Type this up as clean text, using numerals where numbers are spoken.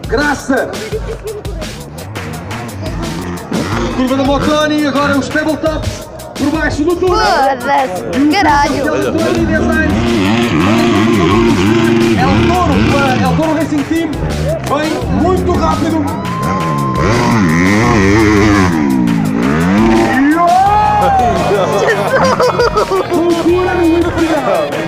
Graça! Curva da Moconi, agora os tabletops por baixo do túnel. Foda-se, caralho. É o Toro Racing Team, vem muito rápido. Loucura no inferno.